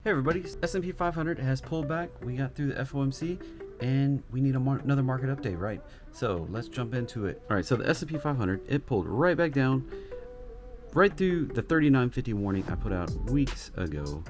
Hey everybody, S&P 500 has pulled back. We got through the FOMC and we need another market update, right? So let's jump into it. All right, so the S&P 500, it pulled right back down, right through the 39.50 warning I put out weeks ago,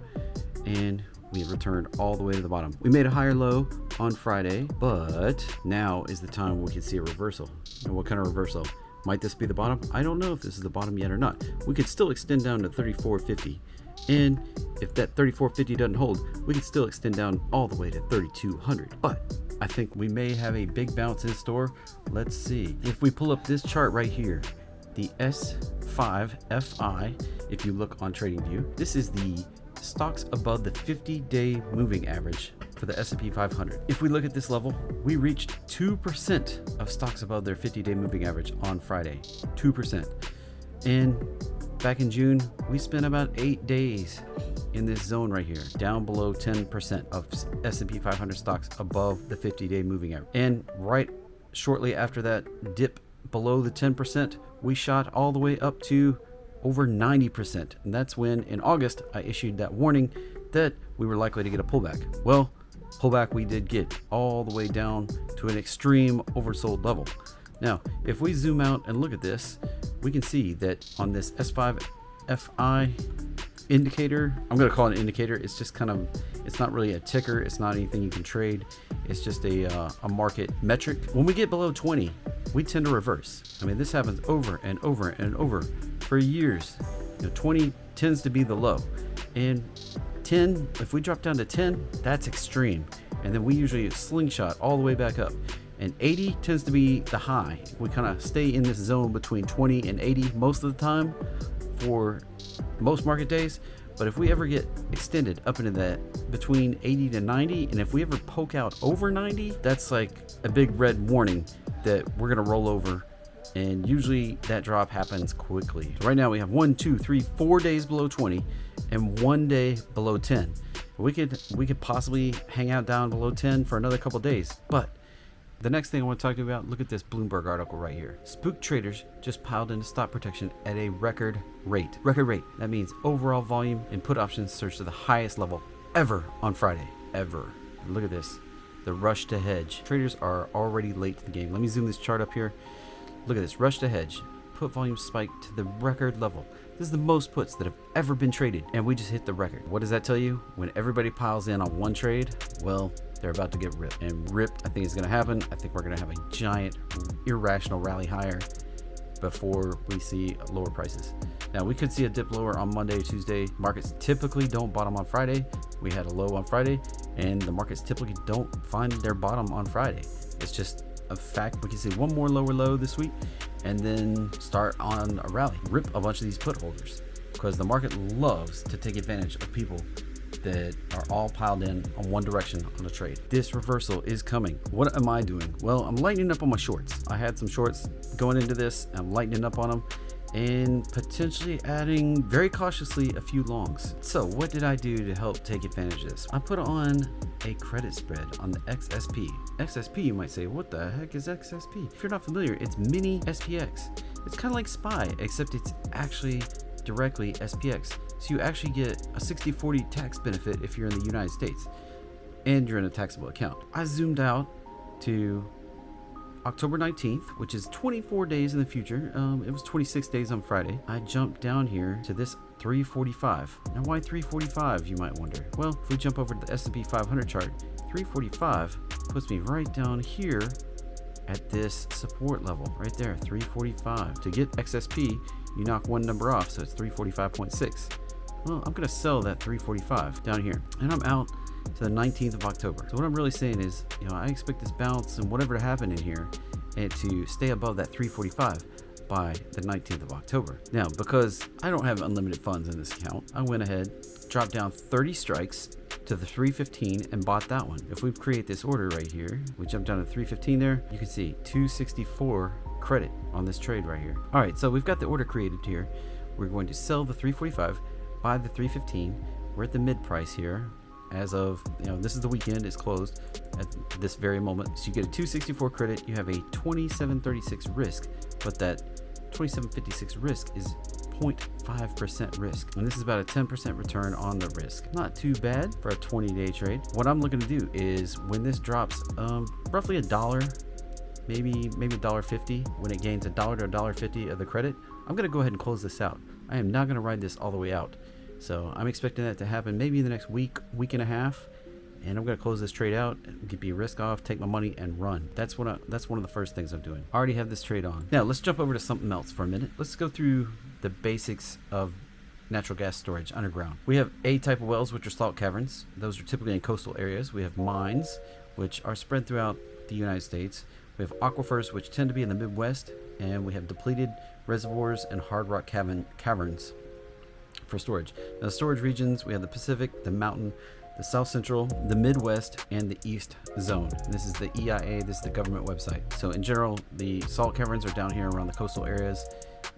and we returned all the way to the bottom. We made a higher low on Friday, but now is the time we can see a reversal. And what kind of reversal? Might this be the bottom? I don't know if this is the bottom yet or not. We could still extend down to 34.50. And if that 34.50 doesn't hold, we can still extend down all the way to 3200. But I think we may have a big bounce in store. Let's see. If we pull up this chart right here, the S5FI, if you look on TradingView, this is the stocks above the 50-day moving average for the S&P 500. If we look at this level, we reached 2% of stocks above their 50-day moving average on Friday. 2%. And back in June, we spent about 8 days in this zone right here, down below 10% of S&P 500 stocks above the 50-day moving average. And right shortly after that dip below the 10%, we shot all the way up to over 90%. And that's when in August, I issued that warning that we were likely to get a pullback. Well, pullback we did get, all the way down to an extreme oversold level. Now, if we zoom out and look at this, we can see that on this S5FI indicator, I'm going to call it an indicator. It's just kind of, it's not really a ticker. It's not anything you can trade. It's just a market metric. When we get below 20, we tend to reverse. I mean, this happens over and over and over for years. 20 tends to be the low. And 10, if we drop down to 10, that's extreme. And then we usually slingshot all the way back up. And 80 tends to be the high. We kind of stay in this zone between 20 and 80 most of the time for most market days. But if we ever get extended up into that between 80 to 90, and if we ever poke out over 90, that's like a big red warning that we're going to roll over. And usually that drop happens quickly. Right now we have 1, 2, 3, 4 days below 20 and 1 day below 10. We could possibly hang out down below 10 for another couple days. But the next thing I want to talk to you about, look at this Bloomberg article right here. Spook traders just piled into stop protection at a record rate. Record rate. That means overall volume in put options surged to the highest level ever on Friday. Ever. Look at this. The rush to hedge. Traders are already late to the game. Let me zoom this chart up here. Look at this. Rush to hedge. Put volume spiked to the record level. This is the most puts that have ever been traded, and we just hit the record. What does that tell you? When everybody piles in on one trade, well, they're about to get ripped. And ripped, I think, is going to happen. I think we're going to have a giant, irrational rally higher before we see lower prices. Now, we could see a dip lower on Monday, Tuesday. Markets typically don't bottom on Friday. We had a low on Friday, and the markets typically don't find their bottom on Friday. It's just a fact. We can see one more lower low this week and then start on a rally. Rip a bunch of these put holders because the market loves to take advantage of people that are all piled in on one direction on a trade. This reversal is coming. What am I doing? Well, I'm lightening up on my shorts. I had some shorts going into this. I'm lightening up on them and potentially adding very cautiously a few longs. So what did I do to help take advantage of this? I put on a credit spread on the XSP. XSP, you might say, what the heck is XSP? If you're not familiar, it's mini SPX. It's kind of like SPY, except it's actually directly SPX. So you actually get a 60-40 tax benefit if you're in the United States and you're in a taxable account. I zoomed out to October 19th, which is 24 days in the future. It was 26 days on Friday. I jumped down here to this 345. Now, why 345, you might wonder? Well, if we jump over to the S&P 500 chart, 345 puts me right down here at this support level right there, 345. To get XSP, you knock one number off, so it's 345.6. Well, I'm going to sell that 345 down here, and I'm out to the 19th of October. So what I'm really saying is, I expect this bounce and whatever to happen in here and to stay above that 345 by the 19th of October. Now, because I don't have unlimited funds in this account, I went ahead, dropped down 30 strikes to the 315 and bought that one. If we create this order right here, we jump down to 315 there, you can see 264 credit on this trade right here. All right, so we've got the order created here. We're going to sell the 345, buy the 315. We're at the mid price here. As of, this is the weekend, it's closed at this very moment. So you get a 264 credit, you have a 2736 risk, but that 2756 risk is 0.5% risk, and this is about a 10% return on the risk. Not too bad for a 20-day trade. What I'm looking to do is when this drops roughly $1, maybe $1.50, when it gains $1 to $1.50 of the credit, I'm going to go ahead and close this out. I am not going to ride this all the way out. So I'm expecting that to happen maybe in the next week and a half, and I'm going to close this trade out, be risk off, take my money and run. That's one of the first things I'm doing. I already have this trade on. Now let's jump over to something else for a minute. Let's go through the basics of natural gas storage underground. We have A type of wells, which are salt caverns. Those are typically in coastal areas. We have mines, which are spread throughout the United States. We have aquifers, which tend to be in the Midwest, and we have depleted reservoirs and hard rock caverns for storage. Now, the storage regions, we have the Pacific, the Mountain, the South Central, the Midwest, and the East Zone. This is the EIA, this is the government website. So in general, the salt caverns are down here around the coastal areas,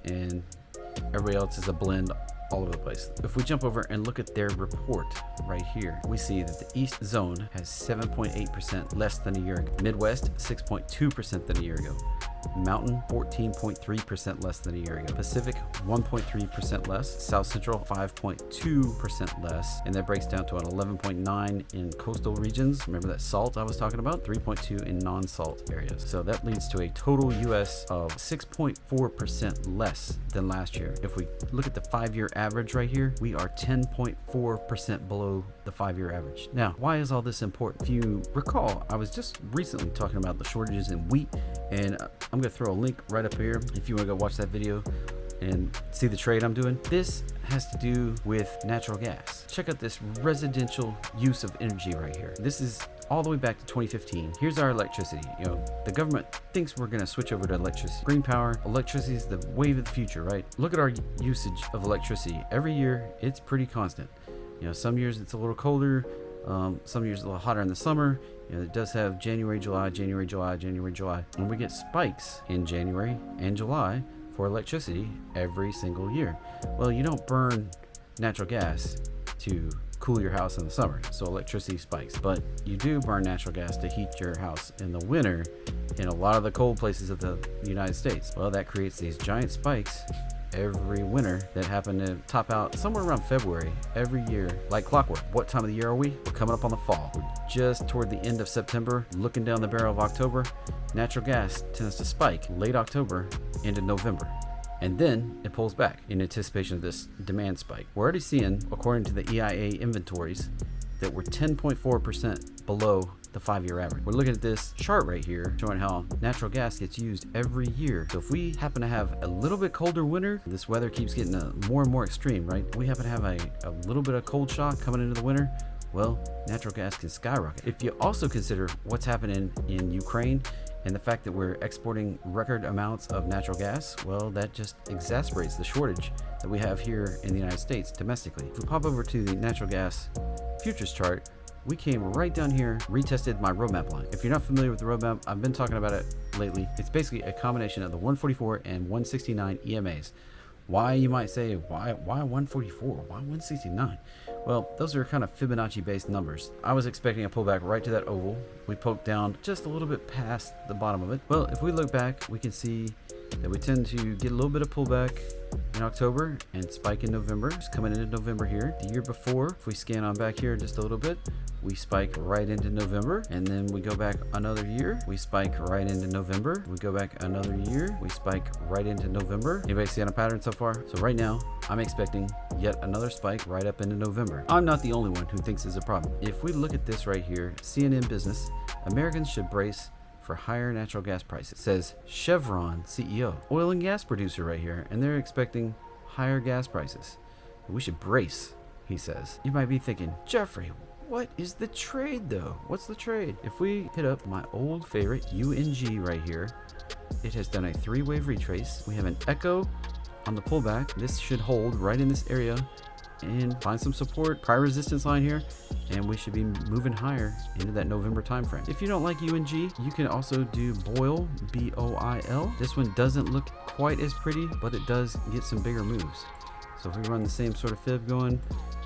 and everybody else is a blend all over the place. If we jump over and look at their report right here, we see that the East Zone has 7.8% less than a year ago. Midwest, 6.2% than a year ago. Mountain, 14.3% less than a year ago. Pacific, 1.3% less. South Central, 5.2% less. And that breaks down to an 11.9 in coastal regions. Remember that salt I was talking about? 3.2 in non-salt areas. So that leads to a total US of 6.4% less than last year. If we look at the 5-year average right here, we are 10.4% below the 5-year average. Now, why is all this important? If you recall, I was just recently talking about the shortages in wheat, and I'm going to throw a link right up here if you want to go watch that video and see the trade I'm doing. This has to do with natural gas. Check out this residential use of energy right here. This is all the way back to 2015. Here's our electricity. You know, the government thinks we're going to switch over to electricity. Green power, electricity is the wave of the future, right? Look at our usage of electricity. Every year, it's pretty constant. You know, some years it's a little colder, some years a little hotter in the summer. You know, it does have January, July, January, July, January, July. And we get spikes in January and July for electricity every single year. Well, you don't burn natural gas to cool your house in the summer, so electricity spikes. But you do burn natural gas to heat your house in the winter in a lot of the cold places of the United States. Well, that creates these giant spikes every winter that happen to top out somewhere around February every year, like clockwork. What time of the year are we? We're coming up on the fall. We're just toward the end of September, looking down the barrel of October. Natural gas tends to spike late October into November, and then it pulls back in anticipation of this demand spike. We're already seeing, according to the EIA inventories, that we're 10.4% below the 5-year average. We're looking at this chart right here showing how natural gas gets used every year. So if we happen to have a little bit colder winter, this weather keeps getting more and more extreme, right? We happen to have a little bit of cold shock coming into the winter, well, natural gas can skyrocket. If you also consider what's happening in Ukraine and the fact that we're exporting record amounts of natural gas, well, that just exacerbates the shortage that we have here in the United States domestically. If we pop over to the natural gas futures chart, we came right down here, retested my roadmap line. If you're not familiar with the roadmap, I've been talking about it lately. It's basically a combination of the 144 and 169 EMAs. Why, you might say, why 144? Why 169? Well, those are kind of Fibonacci based numbers. I was expecting a pullback right to that oval. We poked down just a little bit past the bottom of it. Well, if we look back, we can see that we tend to get a little bit of pullback in October and spike in November. Just coming into November here. The year before, if we scan on back here just a little bit, we spike right into November, and then we go back another year, we spike right into November, we go back another year, we spike right into November. Anybody see a pattern so far? So right now, I'm expecting yet another spike right up into November. I'm not the only one who thinks there's a problem. If we look at this right here, CNN Business, Americans should brace for higher natural gas prices. It says Chevron CEO, oil and gas producer right here, and they're expecting higher gas prices. We should brace, he says. You might be thinking, Jeffrey, what is the trade though? What's the trade? If we hit up my old favorite UNG right here, it has done a 3-wave retrace. We have an echo on the pullback. This should hold right in this area and find some support, prior resistance line here, and we should be moving higher into that November time frame. If you don't like UNG, you can also do BOIL, B-O-I-L. This one doesn't look quite as pretty, but it does get some bigger moves. So if we run the same sort of fib going,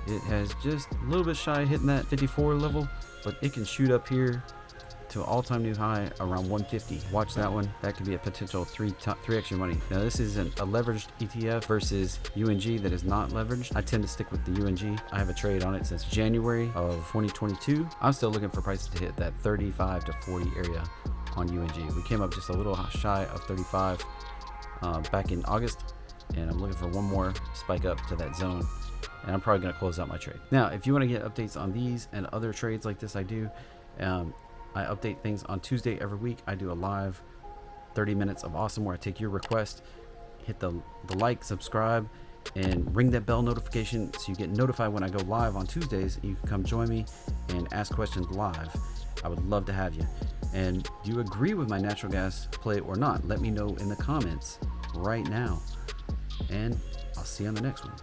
it has just a little bit shy of hitting that 54 level, but it can shoot up here to an all-time new high around 150. Watch that one. That could be a potential 3x your money. Now this is a leveraged ETF versus UNG that is not leveraged. I tend to stick with the UNG. I have a trade on it since January of 2022. I'm still looking for prices to hit that 35 to 40 area on UNG. We came up just a little shy of 35 back in August, and I'm looking for one more spike up to that zone, and I'm probably going to close out my trade. Now, if you want to get updates on these and other trades like this, I do. I update things on Tuesday every week. I do a live 30 minutes of awesome where I take your request. Hit the like, subscribe, and ring that bell notification so you get notified when I go live on Tuesdays. You can come join me and ask questions live. I would love to have you. And do you agree with my natural gas play or not? Let me know in the comments right now. And I'll see you on the next one.